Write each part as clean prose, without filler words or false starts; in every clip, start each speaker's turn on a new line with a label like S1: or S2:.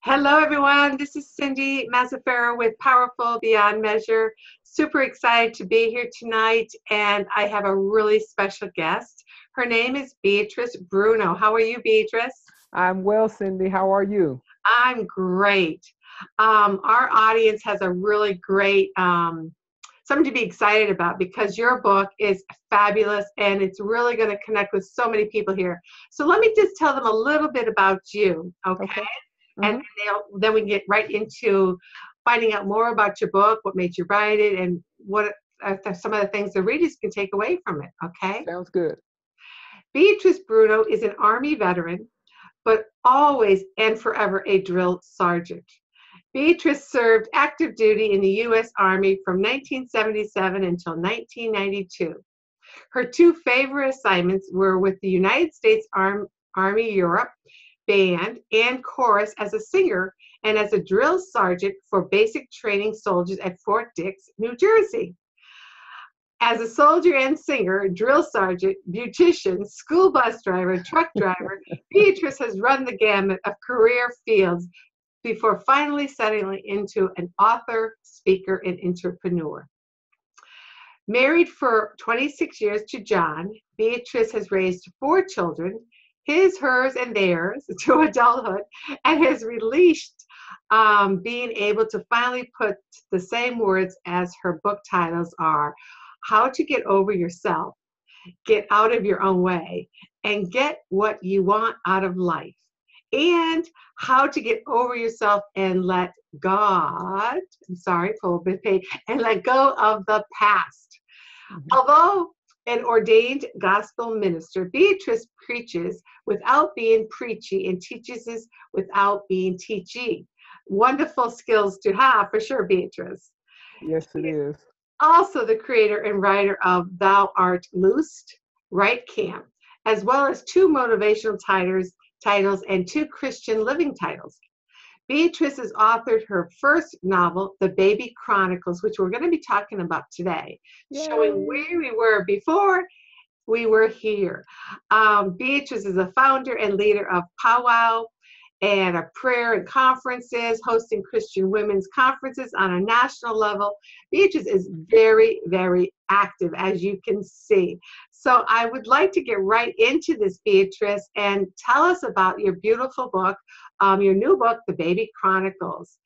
S1: Hello, everyone. This is Cynthia Mazzaferro with Powerful Beyond Measure. Super excited to be here tonight, and I have a really special guest. Her name is Beatrice Bruno. How are you, Beatrice?
S2: I'm well, Cindy. How are you?
S1: I'm great. Our audience has a really great something to be excited about because your book is fabulous and it's really going to connect with so many people here. So let me just tell them a little bit about you, okay?
S2: Okay.
S1: And
S2: hmm
S1: then we get right into finding out more about your book, what made you write it, and what are some of the things the readers can take away from it, okay?
S2: Sounds good.
S1: Beatrice Bruno is an Army veteran, but always and forever a drill sergeant. Beatrice served active duty in the U.S. Army from 1977 until 1992. Her two favorite assignments were with the United States Army Europe Band and Chorus as a singer and as a drill sergeant for basic training soldiers at Fort Dix, New Jersey. As a soldier and singer, drill sergeant, beautician, school bus driver, truck driver, Beatrice has run the gamut of career fields before finally settling into an author, speaker, and entrepreneur. Married for 26 years to John, Beatrice has raised four children, his, hers, and theirs, to adulthood, and has released being able to finally put the same words as her book titles are How to Get Over Yourself, Get Out of Your Own Way, and Get What You Want Out of Life, and How to Get Over Yourself and Let God, I'm sorry, full of bit paid, and let go of the past.
S2: Mhm.
S1: Although an ordained gospel minister, Beatrice preaches without being preachy and teaches without being teachy. Wonderful skills to have for sure, Beatrice.
S2: Yes, it is.
S1: Also the creator and writer of Thou Art Loosed, Right Camp, as well as two motivational titles and two Christian living titles. Beatrice has authored her first novel, The Baby Chronicles, which we're going to be talking about today, showing
S2: Yay.
S1: where we were before we were here. Beatrice is a founder and leader of Powwow and a prayer and conferences, hosting Christian women's conferences on a national level. Beatrice is very, very active, as you can see. So I would like to get right into this, Beatrice, and tell us about your beautiful book, your new book, The Baby Chronicles.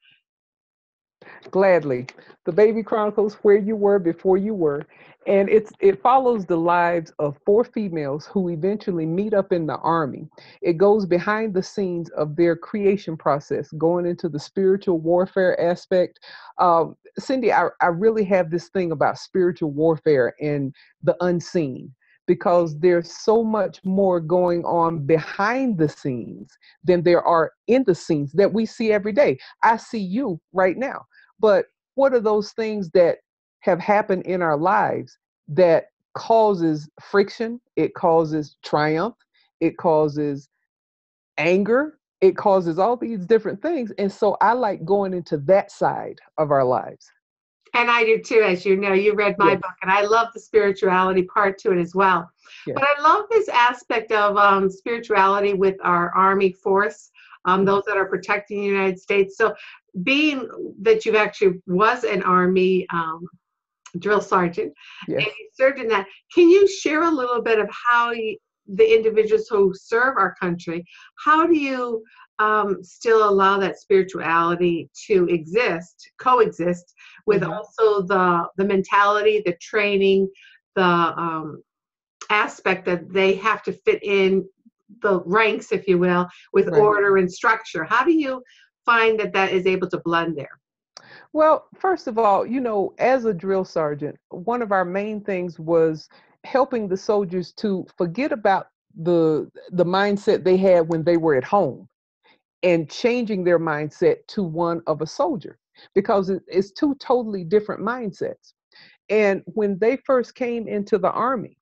S2: Gladly. The Baby Chronicles, Where You Were Before You Were. And it follows the lives of four females who eventually meet up in the army. It goes behind the scenes of their creation process, going into the spiritual warfare aspect. Cindy, I really have this thing about spiritual warfare and the unseen, because there's so much more going on behind the scenes than there are in the scenes that we see every day. I see you right now. But what are those things that have happened in our lives that causes friction? It causes triumph. It causes anger. It causes all these different things. And so I like going into that side of our lives.
S1: And I do too, as you know, you read my
S2: Yes,
S1: book, and I love the spirituality part to it as well.
S2: yes.
S1: But I love this aspect of spirituality with our Army force,
S2: Mhm.
S1: those that are protecting the United States. So, being that you actually was an Army drill sergeant and
S2: Yes.
S1: you served in that, can you share a little bit of how the individuals who serve our country, how do you still allow that spirituality to coexist with
S2: hmm
S1: also the mentality, the training, the aspect that they have to fit in the ranks, if you will, with
S2: Right.
S1: order and structure? How do you find that that is able to blend there?
S2: Well, first of all, as a drill sergeant, one of our main things was helping the soldiers to forget about the mindset they had when they were at home and changing their mindset to one of a soldier, because it's two totally different mindsets. And when they first came into the army,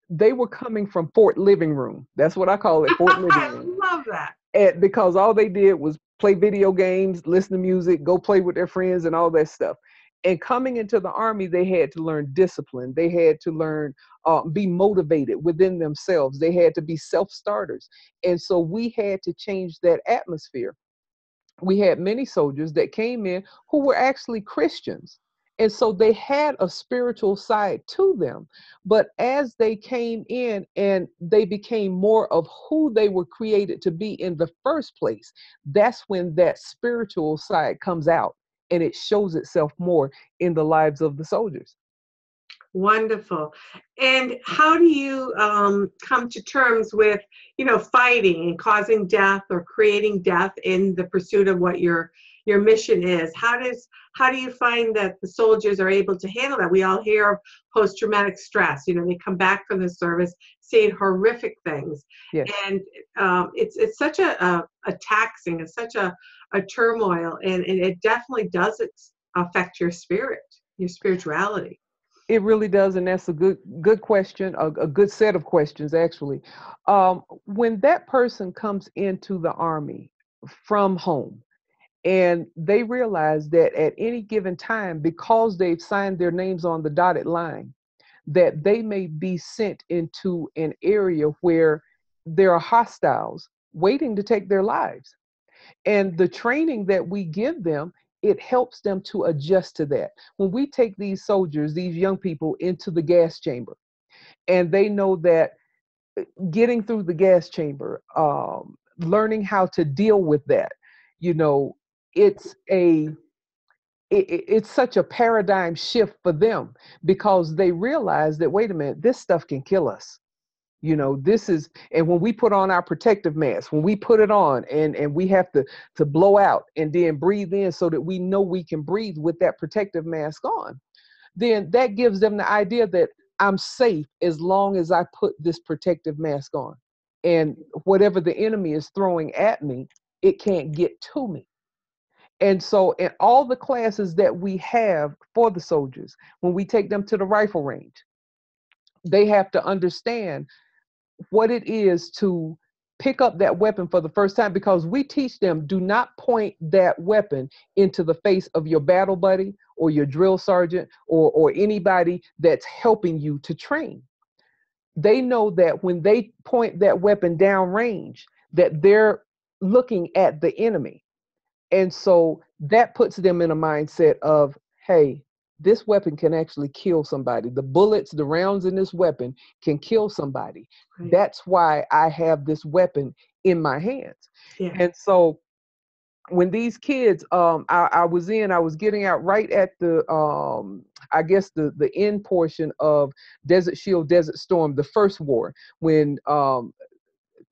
S2: they were coming from Fort Living Room. That's what I call it, Fort Living
S1: I
S2: Room.
S1: love that.
S2: And because all they did was play video games, listen to music, go play with their friends, and all that stuff. And coming into the army, they had to learn discipline. They had to learn be motivated within themselves. They had to be self-starters. And so we had to change that atmosphere. we had many soldiers that came in who were actually Christians. And so they had a spiritual side to them. But as they came in and they became more of who they were created to be in the first place, that's when that spiritual side comes out and it shows itself more in the lives of the soldiers.
S1: Wonderful. And how do you come to terms with, fighting and causing death or creating death in the pursuit of what your mission is? How do you find that the soldiers are able to handle that? We all hear of post-traumatic stress. They come back from the service seeing horrific things,
S2: Yes.
S1: and it's such a taxing, it's such a turmoil, and it definitely does affect your spirit, your spirituality.
S2: It really does, and that's a good question, a good set of questions actually. When that person comes into the Army from home, and they realize that at any given time, because they've signed their names on the dotted line, that they may be sent into an area where there are hostiles waiting to take their lives. And the training that we give them, it helps them to adjust to that. When we take these soldiers, these young people, into the gas chamber, and they know that getting through the gas chamber, learning how to deal with that, you know, it's it's such a paradigm shift for them, because they realize that, wait a minute, this stuff can kill us. This is, and when we put on our protective mask, when we put it on, and we have to blow out and then breathe in so that we know we can breathe with that protective mask on, then that gives them the idea that I'm safe as long as I put this protective mask on. And whatever the enemy is throwing at me, it can't get to me. And so in all the classes that we have for the soldiers, when we take them to the rifle range, they have to understand what it is to pick up that weapon for the first time, because we teach them, do not point that weapon into the face of your battle buddy or your drill sergeant, or anybody that's helping you to train. They know that when they point that weapon downrange, that they're looking at the enemy. And so that puts them in a mindset of, hey, this weapon can actually kill somebody. The bullets, the rounds in this weapon can kill somebody.
S1: Right.
S2: That's why I have this weapon in my hands.
S1: Yeah.
S2: And so when these kids, I was getting out right at the, I guess the end portion of Desert Shield, Desert Storm, the first war, when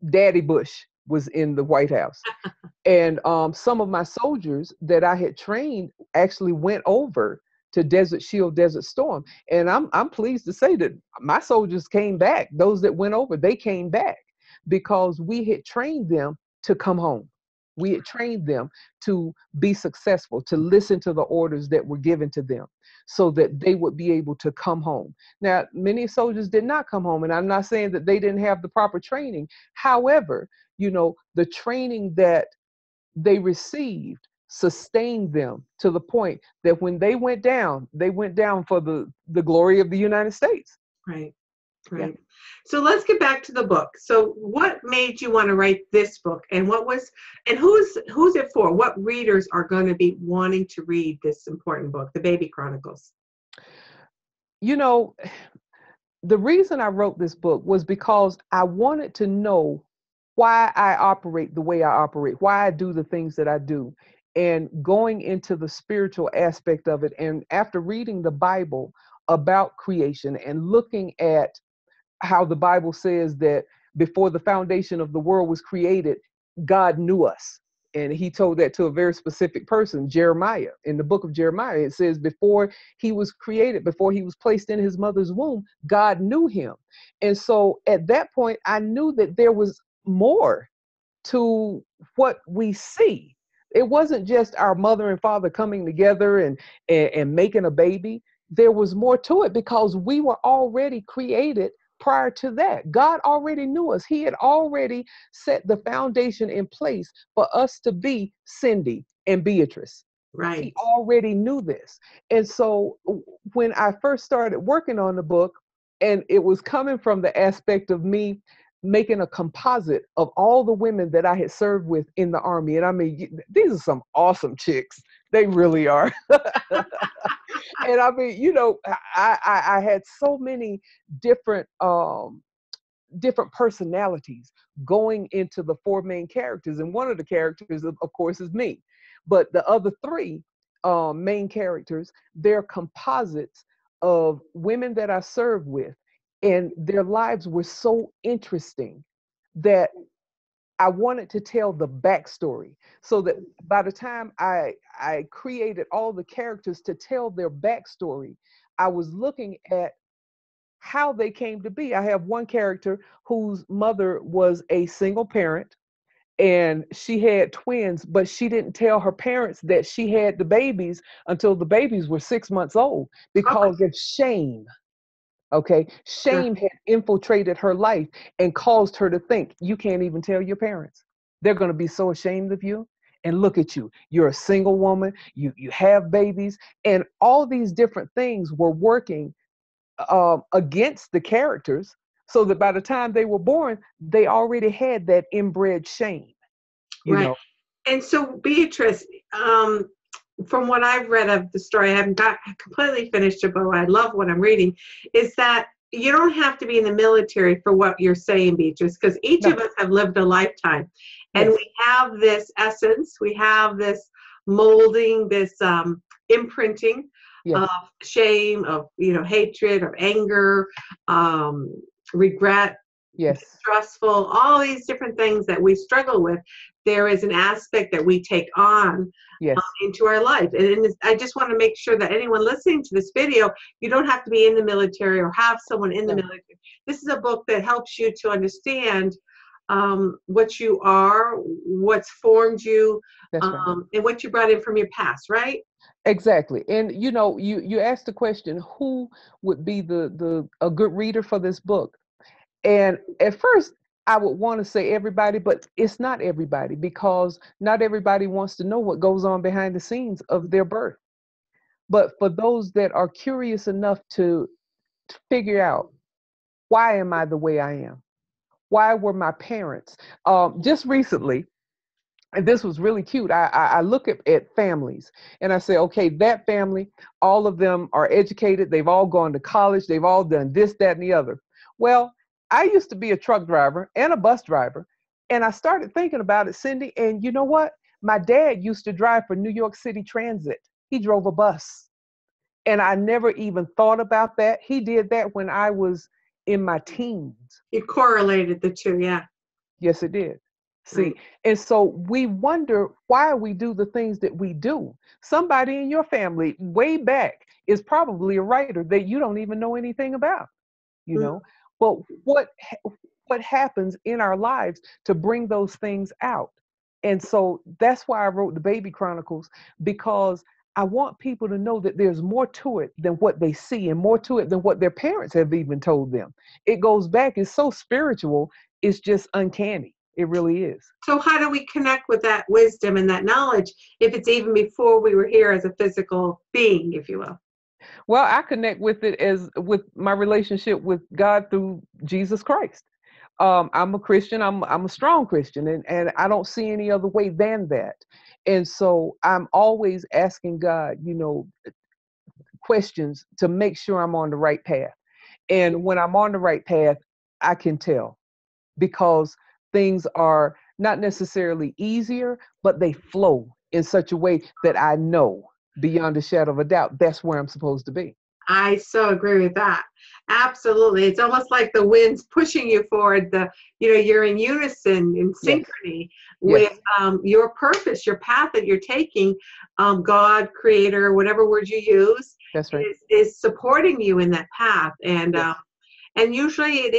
S2: Daddy Bush was in the White House. And some of my soldiers that I had trained actually went over to Desert Shield, Desert Storm. And I'm pleased to say that my soldiers came back. Those that went over, they came back, because we had trained them to come home. We had trained them to be successful, to listen to the orders that were given to them so that they would be able to come home. Now, many soldiers did not come home, and I'm not saying that they didn't have the proper training. However, the training that they received sustained them to the point that when they went down for the glory of the United States.
S1: Right.
S2: Yeah.
S1: Right. So let's get back to the book. So what made you want to write this book, and who's it for? What readers are going to be wanting to read this important book, The Baby Chronicles?
S2: The reason I wrote this book was because I wanted to know why I operate the way I operate, why I do the things that I do, and going into the spiritual aspect of it. And after reading the Bible about creation and looking at how the Bible says that before the foundation of the world was created, God knew us. And he told that to a very specific person, Jeremiah. In the book of Jeremiah, it says before he was created, before he was placed in his mother's womb, God knew him. And so at that point, I knew that there was more to what we see. It wasn't just our mother and father coming together and making a baby. There was more to it, because we were already created prior to that. God already knew us. He had already set the foundation in place for us to be Cindy and Beatrice.
S1: Right.
S2: He already knew this. And so when I first started working on the book, and it was coming from the aspect of me making a composite of all the women that I had served with in the Army. And I mean, these are some awesome chicks. They really are. And I mean, I had so many different different personalities going into the four main characters. And one of the characters, of course, is me. But the other three main characters, they're composites of women that I served with. And their lives were so interesting that I wanted to tell the backstory, so that by the time I created all the characters to tell their backstory, I was looking at how they came to be. I have one character whose mother was a single parent, and she had twins, but she didn't tell her parents that she had the babies until the babies were 6 months old because of shame. Okay.
S1: Sure.
S2: Shame had infiltrated her life and caused her to think, you can't even tell your parents. They're going to be so ashamed of you. And look at you. You're a single woman. You have babies. And all these different things were working against the characters, so that by the time they were born, they already had that inbred shame, you
S1: Right.
S2: know.
S1: And so, Beatrice, from what I've read of the story, I haven't got completely finished it, but I love what I'm reading, is that you don't have to be in the military for what you're saying, Beatrice, because each
S2: No.
S1: of us have lived a lifetime. And
S2: Yes.
S1: we have this essence, we have this molding, this imprinting
S2: Yes.
S1: of shame, of hatred, of anger, regret,
S2: Yes.
S1: distrustful, all these different things that we struggle with. There is an aspect that we take on
S2: Yes.
S1: into our life. And I just want to make sure that anyone listening to this video, you don't have to be in the military or have someone in the
S2: No.
S1: military. This is a book that helps you to understand what you are, what's formed you,
S2: That's right.
S1: and what you brought in from your past, right?
S2: Exactly. And you asked the question, who would be the a good reader for this book? And at first, I would want to say everybody, but it's not everybody, because not everybody wants to know what goes on behind the scenes of their birth. But for those that are curious enough to figure out, why am I the way I am? Why were my parents? Just recently, and this was really cute. I look at families and I say, okay, that family, all of them are educated. They've all gone to college. They've all done this, that, and the other. Well, I used to be a truck driver and a bus driver. And I started thinking about it, Cindy. And you know what? My dad used to drive for New York City Transit. He drove a bus. And I never even thought about that. He did that when I was in my teens.
S1: You correlated the two, yeah.
S2: Yes, it did. See,
S1: Right.
S2: and so we wonder why we do the things that we do. Somebody in your family way back is probably a writer that you don't even know anything about, you
S1: Mm.
S2: know. But what happens in our lives to bring those things out? And so that's why I wrote the Baby Chronicles, because I want people to know that there's more to it than what they see, and more to it than what their parents have even told them. It goes back, it's so spiritual, it's just uncanny. It really is.
S1: So how do we connect with that wisdom and that knowledge if it's even before we were here as a physical being, if you will?
S2: Well, I connect with it as with my relationship with God through Jesus Christ. I'm a Christian. I'm a strong Christian, and I don't see any other way than that. And so I'm always asking God, questions to make sure I'm on the right path. And when I'm on the right path, I can tell, because things are not necessarily easier, but they flow in such a way that I know beyond a shadow of a doubt that's where I'm supposed to be.
S1: I so agree with that. Absolutely. It's almost like the wind's pushing you forward. You're in unison, in
S2: Yes,
S1: synchrony with
S2: yes,
S1: your purpose, your path that you're taking. God, creator, whatever word you use,
S2: that's right.
S1: is supporting you in that path.
S2: Yes,
S1: And usually it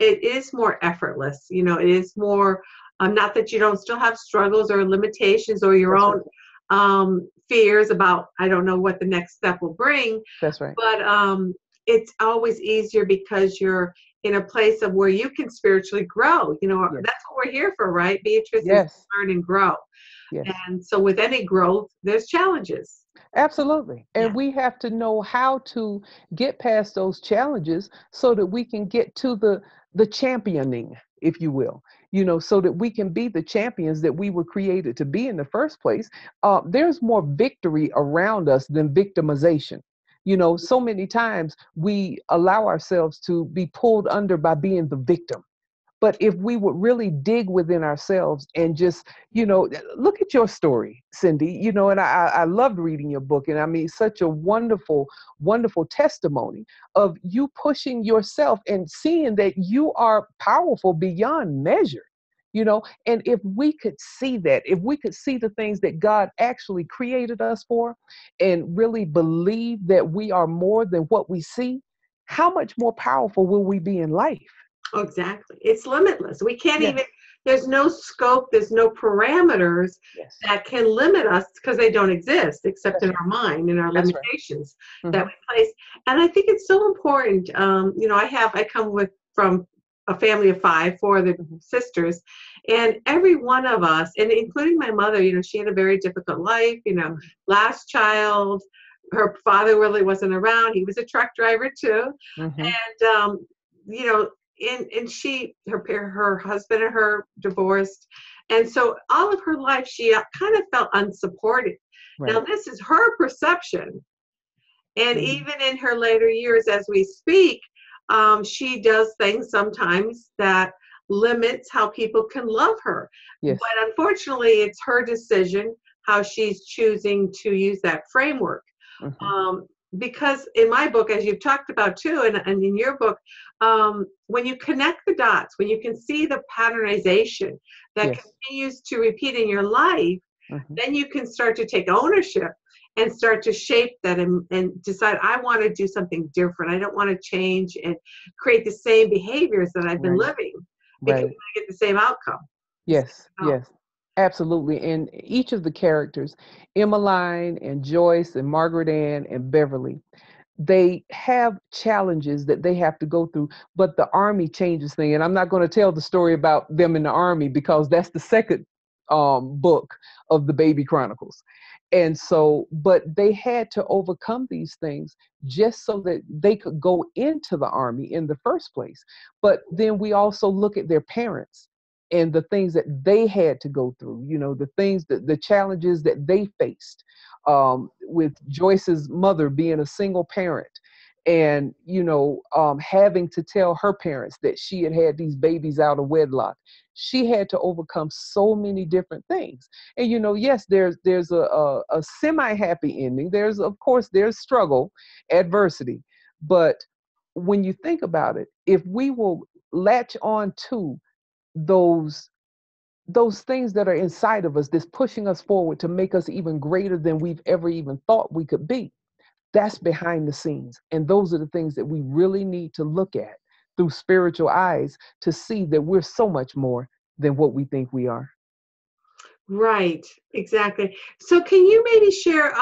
S1: is more effortless. It is more, not that you don't still have struggles or limitations or your
S2: that's
S1: own
S2: right.
S1: fears about, I don't know what the next step will bring,
S2: That's right.
S1: but it's always easier because you're in a place of where you can spiritually grow.
S2: Yes,
S1: That's what we're here for, right? Beatrice is to
S2: yes,
S1: learn and grow.
S2: yes.
S1: And so with any growth, there's challenges.
S2: Absolutely.
S1: Yeah.
S2: And we have to know how to get past those challenges so that we can get to the championing, if you will, so that we can be the champions that we were created to be in the first place. There's more victory around us than victimization. So many times we allow ourselves to be pulled under by being the victim. But if we would really dig within ourselves and just, look at your story, Cindy, and I loved reading your book. And I mean, such a wonderful, wonderful testimony of you pushing yourself and seeing that you are powerful beyond measure. And if we could see that, if we could see the things that God actually created us for and really believe that we are more than what we see, how much more powerful will we be in life?
S1: Oh, exactly. It's limitless. We can't
S2: Yes.
S1: even, there's no scope, there's no parameters
S2: Yes.
S1: that can limit us because they don't exist except
S2: That's
S1: in our mind and our
S2: That's right.
S1: limitations
S2: Mhm.
S1: that we place. And I think it's so important. I come from a family of four of the
S2: Mhm.
S1: sisters, and every one of us, and including my mother, she had a very difficult life,
S2: Mhm.
S1: last child. Her father really wasn't around. He was a truck driver too.
S2: Mhm.
S1: And, you know, and her husband and her divorced, and so all of her life she kind of felt unsupported. Now
S2: Right.
S1: this is her perception, and
S2: Mhm.
S1: even in her later years as we speak, she does things sometimes that limits how people can love her, but
S2: Yes.
S1: unfortunately it's her decision how she's choosing to use that framework.
S2: Mhm.
S1: um, because in my book, as you've talked about too, and in your book, when you connect the dots, when you can see the patternization that
S2: Yes.
S1: continues to repeat in your life,
S2: Mhm.
S1: then you can start to take ownership and start to shape that, and decide, I want to do something different. I don't want to change and create the same behaviors that I've been
S2: Right.
S1: living because
S2: Right.
S1: I get the same outcome. The same
S2: Yes.
S1: result.
S2: Yes. Absolutely. And each of the characters, Emmeline and Joyce and Margaret Ann and Beverly, they have challenges that they have to go through, but the army changes things. And I'm not going to tell the story about them in the army because that's the second book of the Baby Chronicles. And so, but they had to overcome these things just so that they could go into the army in the first place. But then we also look at their parents and the things that they had to go through, the things that the challenges that they faced, with Joyce's mother being a single parent and, having to tell her parents that she had had these babies out of wedlock. She had to overcome so many different things. And, yes, there's a semi-happy ending. Of course, there's struggle, adversity. But when you think about it, if we will latch on to those those things that are inside of us that's pushing us forward to make us even greater than we've ever even thought we could be, that's behind the scenes. And those are the things that we really need to look at through spiritual eyes to see that we're so much more than what we think we are.
S1: Right, exactly. So can you maybe share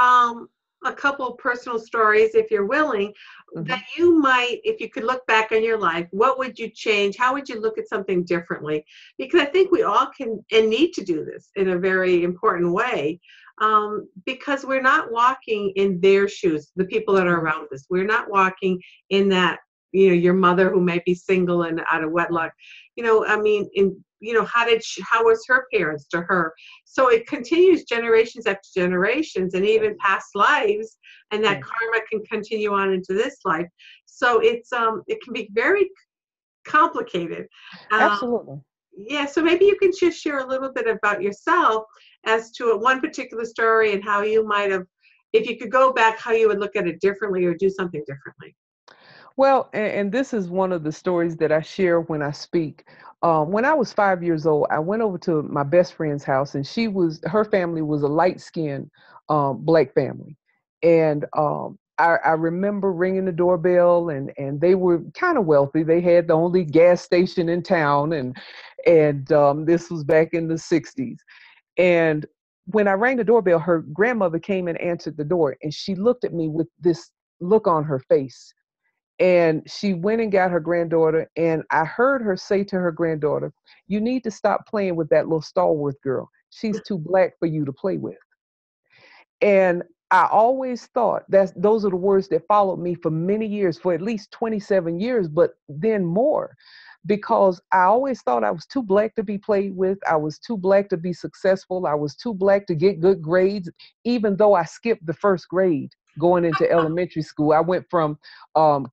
S1: a couple of personal stories, if you're willing, that
S2: Mhm.
S1: you might, if you could look back on your life, what would you change? How would you look at something differently? Because I think we all can and need to do this in a very important way, because we're not walking in their shoes, the people that are
S2: Mhm.
S1: around us. We're not walking in that, your mother who may be single and out of wedlock. I mean, how was her parents to her? So it continues generations after generations and
S2: Yes.
S1: even past lives, and that
S2: Yes.
S1: karma can continue on into this life. So it can be very complicated. Um,
S2: Absolutely.
S1: yeah, so maybe you can just share a little bit about yourself as to one particular story and how you might have, if you could go back, how you would look at it differently or do something differently.
S2: Well, and this is one of the stories that I share when I speak. When I was 5 years old, I went over to my best friend's house, and her family was a light skinned black family. And I remember ringing the doorbell, and they were kind of wealthy. They had the only gas station in town, and this was back in the 60s. And when I rang the doorbell, her grandmother came and answered the door, and she looked at me with this look on her face, and she went and got her granddaughter, and I heard her say to her granddaughter, "You need to stop playing with that little Stallworth girl. She's too black for you to play with." And I always thought that those are the words that followed me for many years, for at least 27 years, but then more. because I always thought I was too black to be played with. I was too black to be successful. I was too black to get good grades, even though I skipped the first grade going into elementary school. I went from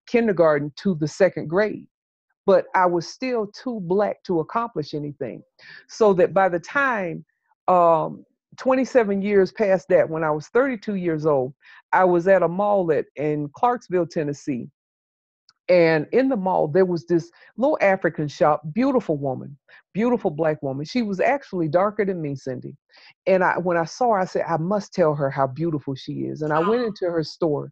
S2: kindergarten to the second grade, but I was still too black to accomplish anything. So that by the time 27 years past that, when I was 32 years old, I was at a mall in Clarksville, Tennessee. And in the mall, there was this little African shop, beautiful woman, beautiful black woman. She was actually darker than me, Cindy. And when I saw her, I said, I must tell her how beautiful she is. And I went into her store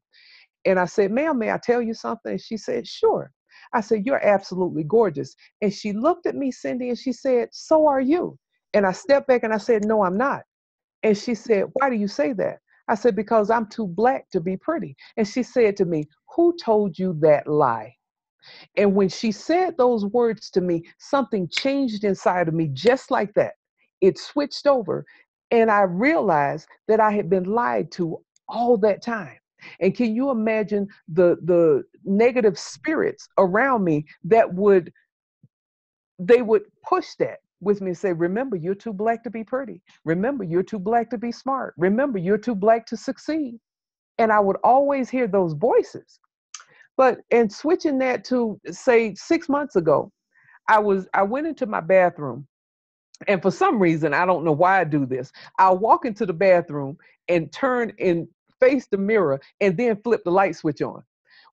S2: and I said, ma'am, may I tell you something? And she said, sure. I said, you're absolutely gorgeous. And she looked at me, Cindy, and she said, so are you. And I stepped back and I said, no, I'm not. And she said, why do you say that? I said, because I'm too black to be pretty. And she said to me, who told you that lie? And when she said those words to me, something changed inside of me just like that. It switched over. And I realized that I had been lied to all that time. And can you imagine the negative spirits around me that they would push that with me and say, remember, you're too black to be pretty. Remember, you're too black to be smart. Remember, you're too black to succeed. And I would always hear those voices. But in switching that to, say, 6 months ago, I went into my bathroom, and for some reason, I don't know why I do this. I'll walk into the bathroom and turn and face the mirror and then flip the light switch on.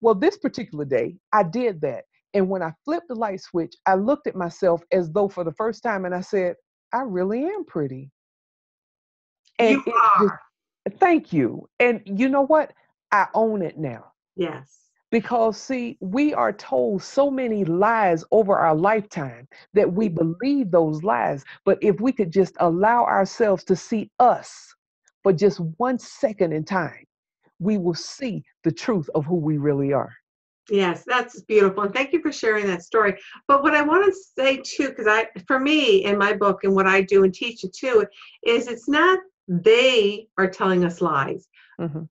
S2: Well, this particular day, I did that. And when I flipped the light switch, I looked at myself as though for the first time, and I said, I really am pretty. And
S1: You
S2: it just,
S1: are.
S2: thank you. And you know what? I own it now.
S1: Yes.
S2: Because, see, we are told so many lies over our lifetime that we believe those lies. But if we could just allow ourselves to see us for just 1 second in time, we will see the truth of who we really are.
S1: Yes, that's beautiful. And thank you for sharing that story. But what I want to say too, because for me in my book and what I do and teach it too, is it's not they are telling us lies.
S2: Mm-hmm.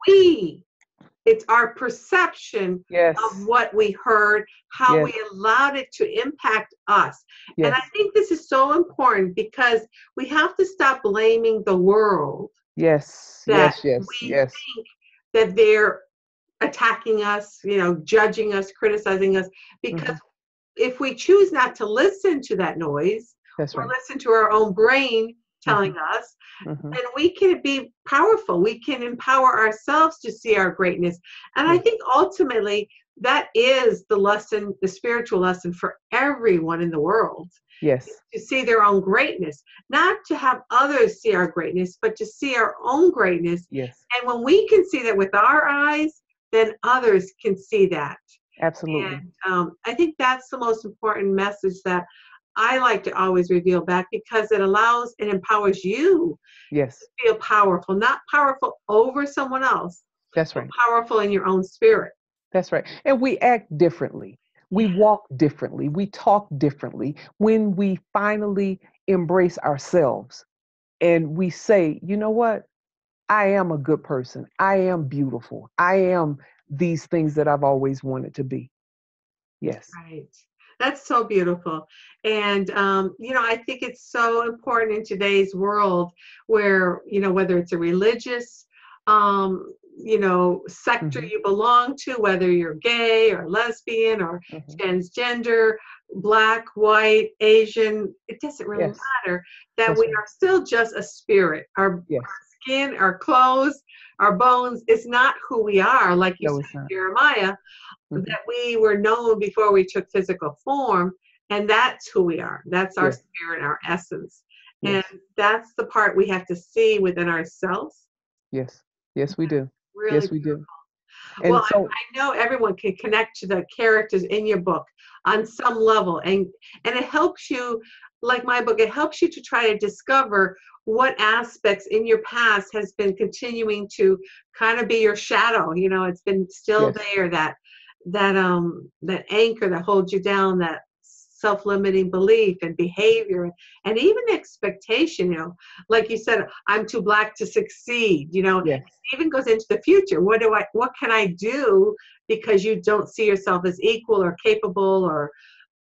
S1: It's our perception
S2: Yes.
S1: of what we heard, how
S2: Yes.
S1: we allowed it to impact us.
S2: Yes.
S1: And I think this is so important because we have to stop blaming the world
S2: Yes.
S1: that
S2: Yes. Yes.
S1: we
S2: Yes.
S1: think that they're attacking us, judging us, criticizing us, because if we choose not to listen to that noise
S2: That's
S1: or
S2: right.
S1: listen to our own brain telling us, then we can be powerful. We can empower ourselves to see our greatness. And I think ultimately that is the lesson, the spiritual lesson for everyone in the world.
S2: Yes.
S1: To see their own greatness, not to have others see our greatness, but to see our own greatness.
S2: Yes.
S1: And when we can see that with our eyes, then others can see that.
S2: Absolutely.
S1: And I think that's the most important message that I like to always reveal back, because it allows and empowers you
S2: Yes.
S1: to feel powerful, not powerful over someone else.
S2: That's right.
S1: Powerful in your own spirit.
S2: That's right. And we act differently. We walk differently. We talk differently when we finally embrace ourselves and we say, you know what? I am a good person. I am beautiful. I am these things that I've always wanted to be. Yes.
S1: Right. That's so beautiful. And, I think it's so important in today's world where, whether it's a religious, sector you belong to, whether you're gay or lesbian or transgender, black, white, Asian, it doesn't really matter, that we are still just a spirit. Our skin, our clothes, our bones is not who we are, like you said in Jeremiah, that we were known before we took physical form, and that's who we are. That's our spirit, our essence. And that's the part we have to see within ourselves.
S2: Yes. Yes, we do.
S1: Really
S2: yes, we
S1: beautiful.
S2: do. And
S1: well,
S2: so
S1: I know everyone can connect to the characters in your book on some level, and it helps you, like my book, it helps you to try to discover what aspects in your past has been continuing to kind of be your shadow. It's been still there, that anchor that holds you down, that self-limiting belief and behavior and even expectation, like you said, I'm too black to succeed, it even goes into the future. What can I do, because you don't see yourself as equal or capable or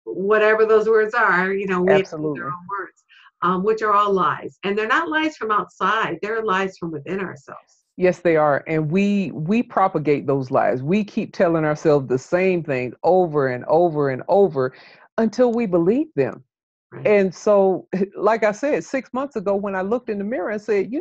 S1: whatever those words are, we have to use our
S2: Absolutely.
S1: own words, which are all lies. And they're not lies from outside, they're lies from within ourselves.
S2: Yes, they are. And we propagate those lies. We keep telling ourselves the same thing over and over and over until we believe them.
S1: Right.
S2: And so, like I said, 6 months ago, when I looked in the mirror and said,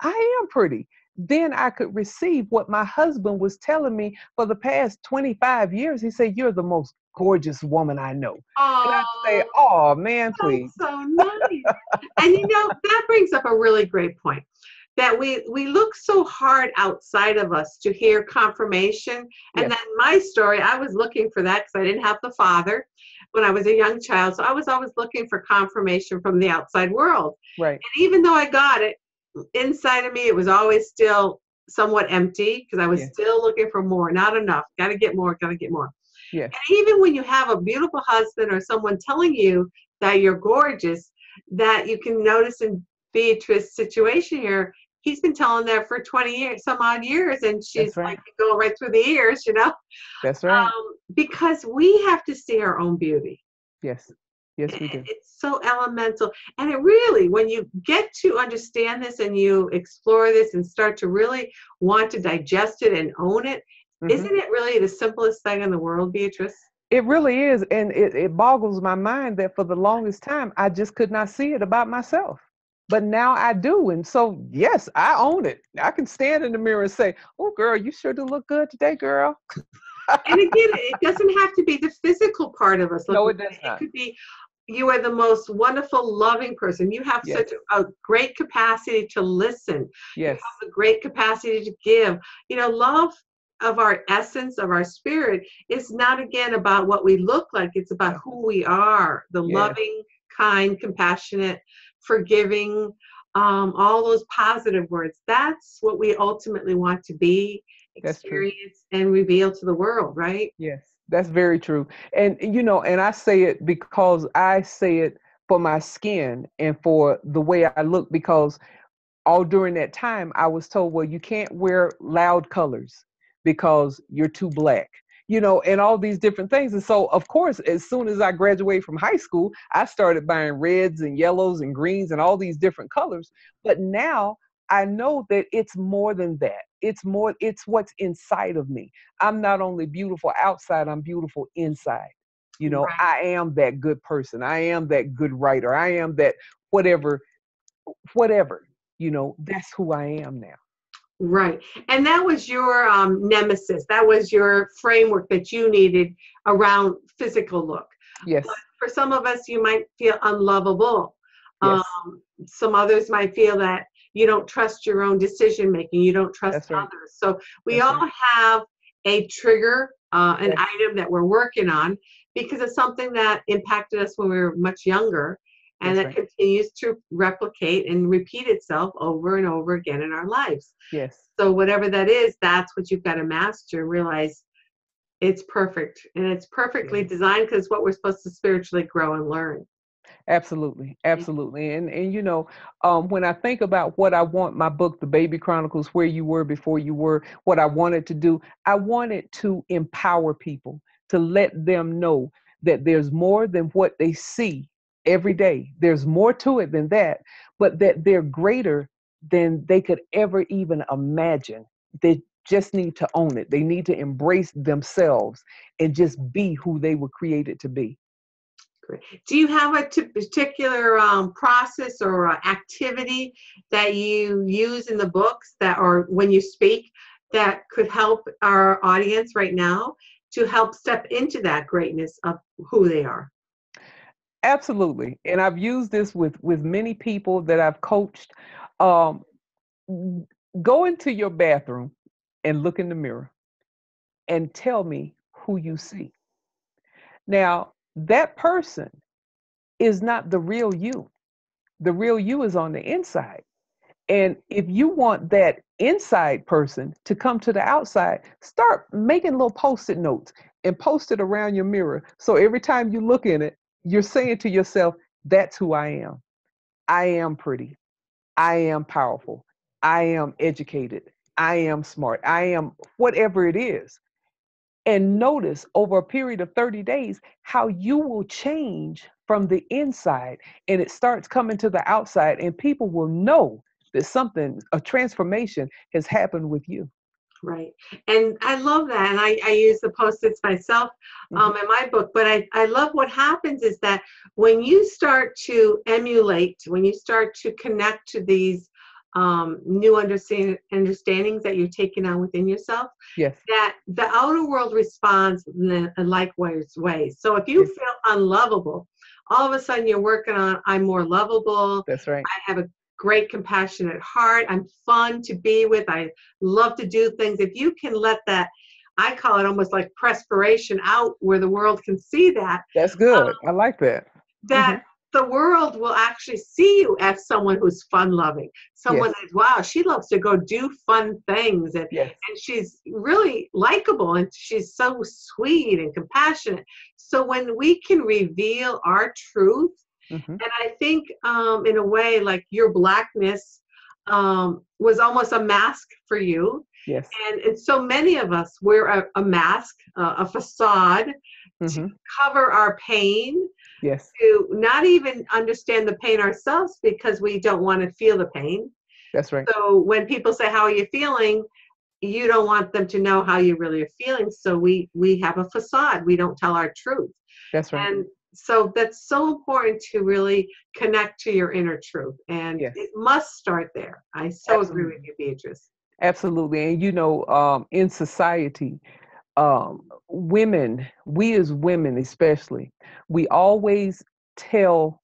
S2: I am pretty, then I could receive what my husband was telling me for the past 25 years. He said, "You're the most gorgeous woman I know." And I say,
S1: Oh,
S2: "Oh, man, please."
S1: that's so nice. And that brings up a really great point, that we look so hard outside of us to hear confirmation. And
S2: Yes,
S1: then my story, I was looking for that because I didn't have the father when I was a young child. So I was always looking for confirmation from the outside world.
S2: right.
S1: And even though I got it, inside of me, it was always still somewhat empty because I was
S2: Yes,
S1: still looking for more, not enough. Got to get more, got to get more.
S2: yes,
S1: And even when you have a beautiful husband or someone telling you that you're gorgeous, that you can notice in Beatrice's situation here, he's been telling that for 20 years, some odd years, and she's
S2: that's right.
S1: like going right through the ears.
S2: That's right.
S1: Because we have to see our own beauty.
S2: Yes, yes, we do.
S1: It's so elemental. And it really, when you get to understand this and you explore this and start to really want to digest it and own it,
S2: Hmm.
S1: isn't it really the simplest thing in the world, Beatrice?
S2: It really is. And it boggles my mind that for the longest time, I just could not see it about myself. But now I do. And so, yes, I own it. I can stand in the mirror and say, "Oh, girl, you sure do look good today, girl."
S1: And again, it doesn't have to be the physical part of us
S2: No,
S1: looking
S2: it
S1: good.
S2: does
S1: It
S2: not.
S1: could be you are the most wonderful, loving person. You have
S2: Yes,
S1: such a great capacity to listen. You
S2: yes,
S1: have a great capacity to give. Love of our essence, of our spirit, is not again about what we look like. It's about who we are, the
S2: yes,
S1: loving, kind, compassionate, forgiving, all those positive words. That's what we ultimately want to be,
S2: that's true.
S1: experience, and reveal to the world, right?
S2: Yes, that's very true. And I say it because I say it for my skin and for the way I look, because all during that time I was told, well, you can't wear loud colors because you're too black, and all these different things. And so, of course, as soon as I graduated from high school, I started buying reds and yellows and greens and all these different colors. But now I know that it's more than that. It's what's inside of me. I'm not only beautiful outside, I'm beautiful inside.
S1: Right.
S2: I am that good person. I am that good writer. I am that whatever, whatever, that's who I am now.
S1: Right. And that was your nemesis. That was your framework that you needed around physical look. But
S2: Yes,
S1: for some of us, you might feel unlovable. Um,
S2: yes,
S1: some others might feel that you don't trust your own decision making. You don't trust
S2: that's right.
S1: others. So we
S2: That's
S1: all
S2: right.
S1: have a trigger, an
S2: Yes,
S1: item that we're working on because it's something that impacted us when we were much younger. And
S2: that's
S1: that
S2: right.
S1: continues to replicate and repeat itself over and over again in our lives.
S2: Yes,
S1: So whatever that is, that's what you've got to master and realize it's perfect. And it's perfectly
S2: yes.
S1: designed because it's what we're supposed to spiritually grow and learn.
S2: Absolutely, absolutely. And when I think about what I want my book, The Baby Chronicles, Where You Were Before You Were, what I wanted to do, I wanted to empower people, to let them know that there's more than what they see every day. There's more to it than that, but that they're greater than they could ever even imagine. They just need to own it. They need to embrace themselves and just be who they were created to be.
S1: Great. Do you have a particular process or activity that you use in the books that, or when you speak, that could help our audience right now to help step into that greatness of who they are?
S2: Absolutely. And I've used this with many people that I've coached. Um, Go into your bathroom and look in the mirror and tell me who you see. Now, that person is not the real you. The real you is on the inside. And if you want that inside person to come to the outside, start making little post-it notes and post it around your mirror. So every time you look in it, you're saying to yourself, that's who I am. I am pretty. I am powerful. I am educated. I am smart. I am whatever it is. and notice over a period of 30 days how you will change from the inside, and it starts coming to the outside, and people will know that something, a transformation has happened with you.
S1: Right. And I love that. And I use the Post-its myself
S2: Hmm.
S1: in my book. But I love what happens is that when you start to emulate, when you start to connect to these new understandings that you're taking on within yourself,
S2: Yes.
S1: that the outer world responds in likewise ways. So if you
S2: Yes.
S1: feel unlovable, all of a sudden you're working on, I'm more lovable.
S2: That's right.
S1: I have a great compassionate heart. I'm fun to be with. I love to do things. If you can let that, I call it almost like perspiration out where the world can see that,
S2: That's good. I like that. Hmm.
S1: that the world will actually see you as someone who's fun loving, someone
S2: Yes.
S1: that, wow, she loves to go do fun things,
S2: Yes.
S1: and she's really likable, and she's so sweet and compassionate. So when we can reveal our truth,
S2: Hmm.
S1: and I think in a way, like your blackness was almost a mask for you.
S2: Yes.
S1: And so many of us wear a mask, a facade to
S2: Hmm.
S1: cover our pain,
S2: Yes.
S1: to not even understand the pain ourselves because we don't want to feel the pain.
S2: That's right.
S1: So when people say, how are you feeling? You don't want them to know how you really are feeling. So we have a facade. We don't tell our truth.
S2: That's right.
S1: And so that's so important to really connect to your inner truth. And
S2: Yes.
S1: it must start there. I so agree with
S2: Absolutely.
S1: you, Beatrice.
S2: Absolutely. And in society, women, we as women especially, we always tell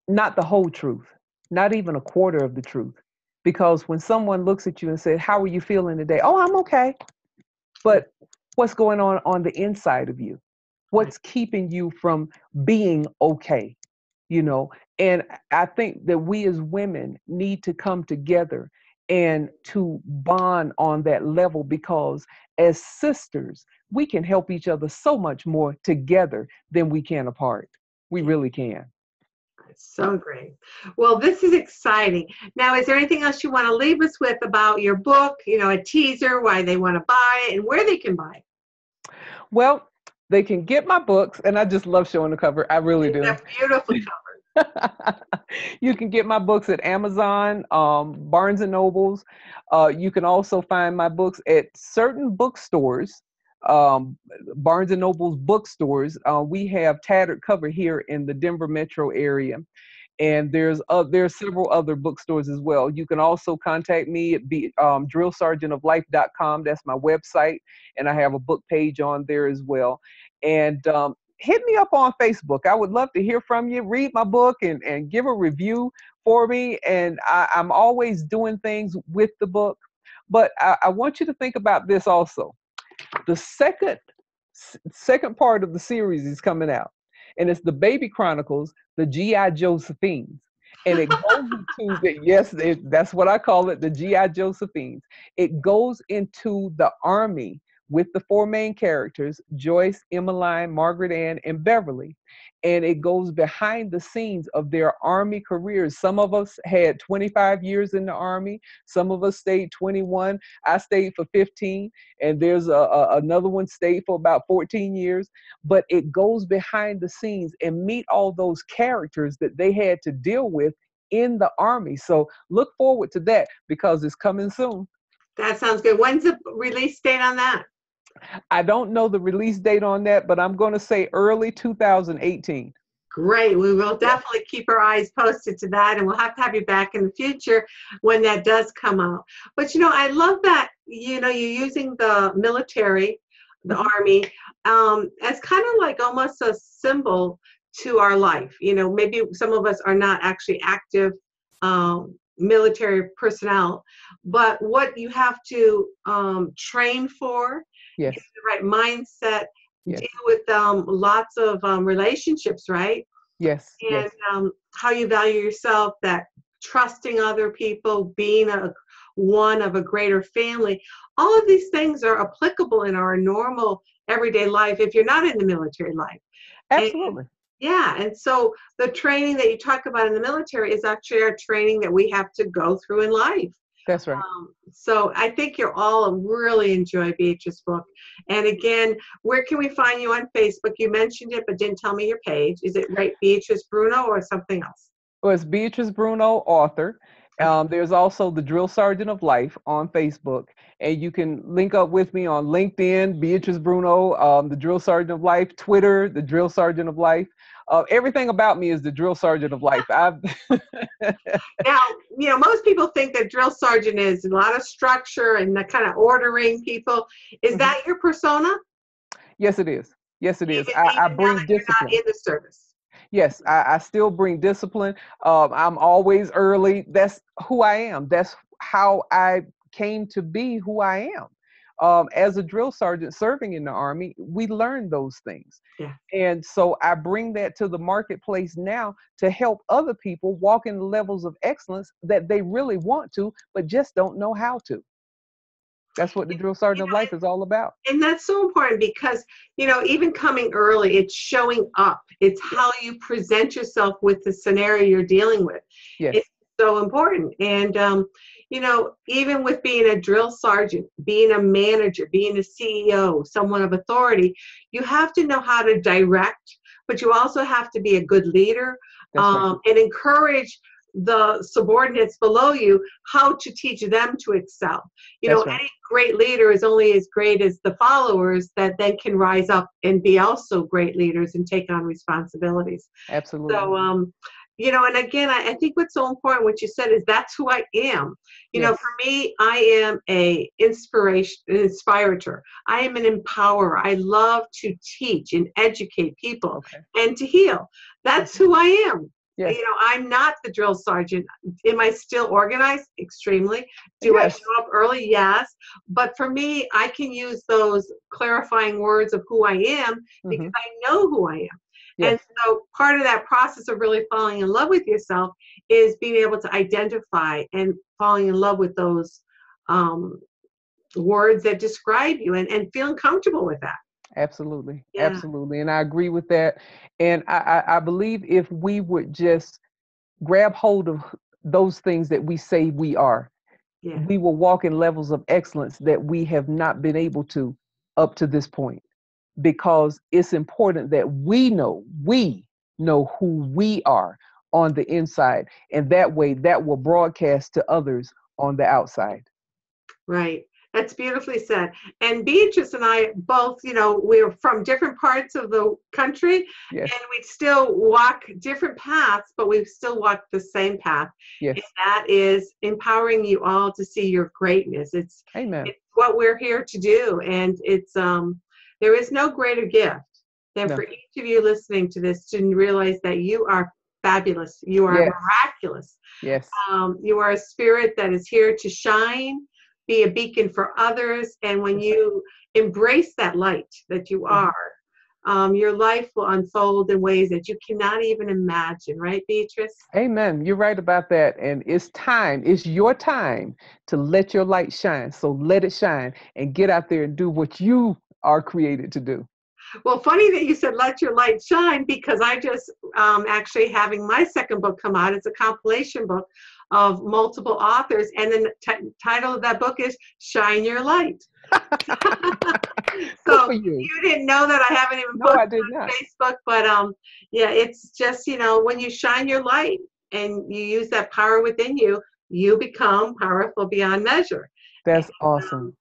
S2: not the whole truth, not even a quarter of the truth. Because when someone looks at you and says, how are you feeling today? Oh, I'm okay. But what's going on the inside of you?
S1: Right.
S2: What's keeping you from being okay? You know, and I think that we as women need to come together and to bond on that level, because as sisters, we can help each other so much more together than we can apart. We really can.
S1: So great. Well, this is exciting. Now, is there anything else you want to leave us with about your book? You know, a teaser, why they want to buy it, and where they can buy it.
S2: Well, they can get my books, and I just love showing the cover. I really
S1: It's
S2: do.
S1: a beautiful cover.
S2: You can get my books at Amazon, Barnes and Nobles. You can also find my books at certain bookstores, um, Barnes and Nobles bookstores. We have Tattered Cover here in the Denver metro area, and there's several other bookstores as well. You can also contact me at drillsergeantoflife.com. That's my website, and I have a book page on there as well. And hit me up on Facebook. I would love to hear from you. Read my book and give a review for me. And I'm always doing things with the book. But I want you to think about this also. The second part of the series is coming out, and it's the Baby Chronicles, the GI Josephines. And it goes into the, yes, that's what I call it, the GI Josephines. It goes into the army with the four main characters, Joyce, Emmeline, Margaret Ann, and Beverly. And it goes behind the scenes of their army careers. Some of us had 25 years in the army. Some of us stayed 21. I stayed for 15, and there's another one stayed for about 14 years. But it goes behind the scenes and meet all those characters that they had to deal with in the army. So look forward to that, because it's coming soon.
S1: That sounds good. When's the release date on that?
S2: I don't know the release date on that, but I'm going to say early 2018.
S1: Great. We will
S2: Yeah.
S1: definitely keep our eyes posted to that, and we'll have to have you back in the future when that does come out. But you know, I love that, you know, you're using the military, the
S2: Mhm.
S1: army, as kind of like almost a symbol to our life. You know, maybe some of us are not actually active military personnel, but what you have to train for, get
S2: Yes.
S1: the right mindset,
S2: Yes.
S1: deal with lots of relationships, right?
S2: Yes.
S1: And
S2: Yes.
S1: how you value yourself, that trusting other people, being one of a greater family. All of these things are applicable in our normal everyday life if you're not in the military life. And
S2: Absolutely.
S1: yeah, and so the training that you talk about in the military is actually our training that we have to go through in life.
S2: That's right.
S1: So I think you'll all really enjoy Beatrice's book. And again, where can we find you on Facebook? You mentioned it, but didn't tell me your page. Is it right, Beatrice Bruno, or something else?
S2: Well, it's Beatrice Bruno, author. There's also the Drill Sergeant of Life on Facebook, and you can link up with me on LinkedIn, Beatrice Bruno, the Drill Sergeant of Life, Twitter, the Drill Sergeant of Life. Everything about me is the Drill Sergeant of Life.
S1: Now, most people think that drill sergeant is a lot of structure and the kind of ordering people. Is that your persona?
S2: Yes, it is. Yes, it is.
S1: Even,
S2: I
S1: even now
S2: bring
S1: that you're not
S2: discipline.
S1: in the service.
S2: Yes, I still bring discipline. I'm always early. That's who I am. That's how I came to be who I am. As a drill sergeant serving in the Army, we learn those things.
S1: Yeah.
S2: And so I bring that to the marketplace now to help other people walk in the levels of excellence that they really want to, but just don't know how to. That's what the Drill Sergeant of Life is all about.
S1: And that's so important because, even coming early, it's showing up. It's how you present yourself with the scenario you're dealing with.
S2: Yes.
S1: It's so important. And, even with being a drill sergeant, being a manager, being a CEO, someone of authority, you have to know how to direct, but you also have to be a good leader,
S2: Right.
S1: and encourage the subordinates below you how to teach them to excel.
S2: Right.
S1: Any great leader is only as great as the followers that then can rise up and be also great leaders and take on responsibilities.
S2: Absolutely.
S1: So, and again, I think what's so important, what you said, is that's who I am. For me, I am an inspirator. I am an empowerer. I love to teach and educate people and to heal. That's who I am.
S2: Yes.
S1: I'm not the drill sergeant. Am I still organized? Extremely. Do I show up early? Yes. But for me, I can use those clarifying words of who I am because I know who I am. Yes. And so part of that process of really falling in love with yourself is being able to identify and falling in love with those words that describe you and feeling comfortable with that.
S2: Absolutely. Yeah. Absolutely. And I agree with that. And I believe if we would just grab hold of those things that we say we are, we will walk in levels of excellence that we have not been able to up to this point, because it's important that we know who we are on the inside. And that way that will broadcast to others on the outside.
S1: Right. That's beautifully said. And Beatrice and I both, we're from different parts of the country, and we still walk different paths, but we still walk the same path.
S2: Yes.
S1: And that is empowering you all to see your greatness. It's what we're here to do. And it's, there is no greater gift than for each of you listening to this to realize that you are fabulous. You are miraculous.
S2: Yes.
S1: You are a spirit that is here to shine, be a beacon for others. And when you embrace that light that you are, your life will unfold in ways that you cannot even imagine. Right, Beatrice?
S2: Amen. You're right about that. And it's your time to let your light shine. So let it shine and get out there and do what you are created to do.
S1: Well, funny that you said let your light shine, because I just actually having my second book come out. It's a compilation book of multiple authors, and then the title of that book is Shine Your Light. So you didn't know that. I haven't even posted on Facebook, but it's just, when you shine your light and you use that power within you, you become powerful beyond measure.
S2: That's awesome.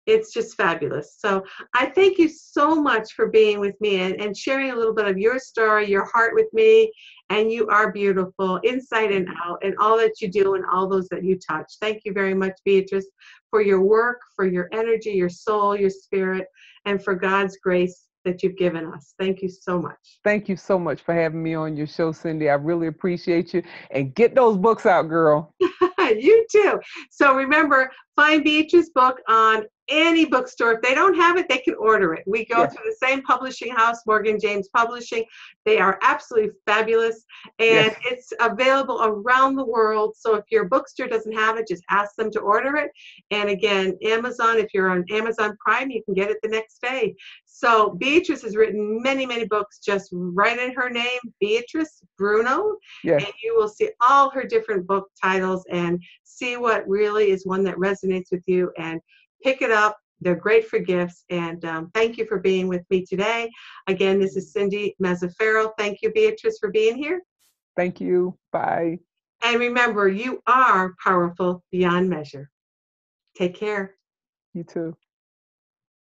S1: It's just fabulous. So I thank you so much for being with me and sharing a little bit of your story, your heart with me. And you are beautiful inside and out, and all that you do and all those that you touch. Thank you very much, Beatrice, for your work, for your energy, your soul, your spirit, and for God's grace that you've given us. Thank you so much.
S2: Thank you so much for having me on your show, Cindy. I really appreciate you. And get those books out, girl.
S1: You too. So remember, find Beatrice's book on any bookstore. If they don't have it, they can order it. We go
S2: Yes.
S1: through the same publishing house, Morgan James Publishing. They are absolutely fabulous, and
S2: Yes.
S1: it's available around the world. So if your bookstore doesn't have it, just ask them to order it. And again, Amazon, if you're on Amazon Prime, you can get it the next day. So Beatrice has written many, many books. Just write in her name, Beatrice Bruno,
S2: Yes.
S1: and you will see all her different book titles and see what really is one that resonates with you, and pick it up. They're great for gifts. And thank you for being with me today. Again, this is Cynthia Mazzaferro. Thank you, Beatrice, for being here.
S2: Thank you. Bye.
S1: And remember, you are powerful beyond measure. Take care.
S2: You too.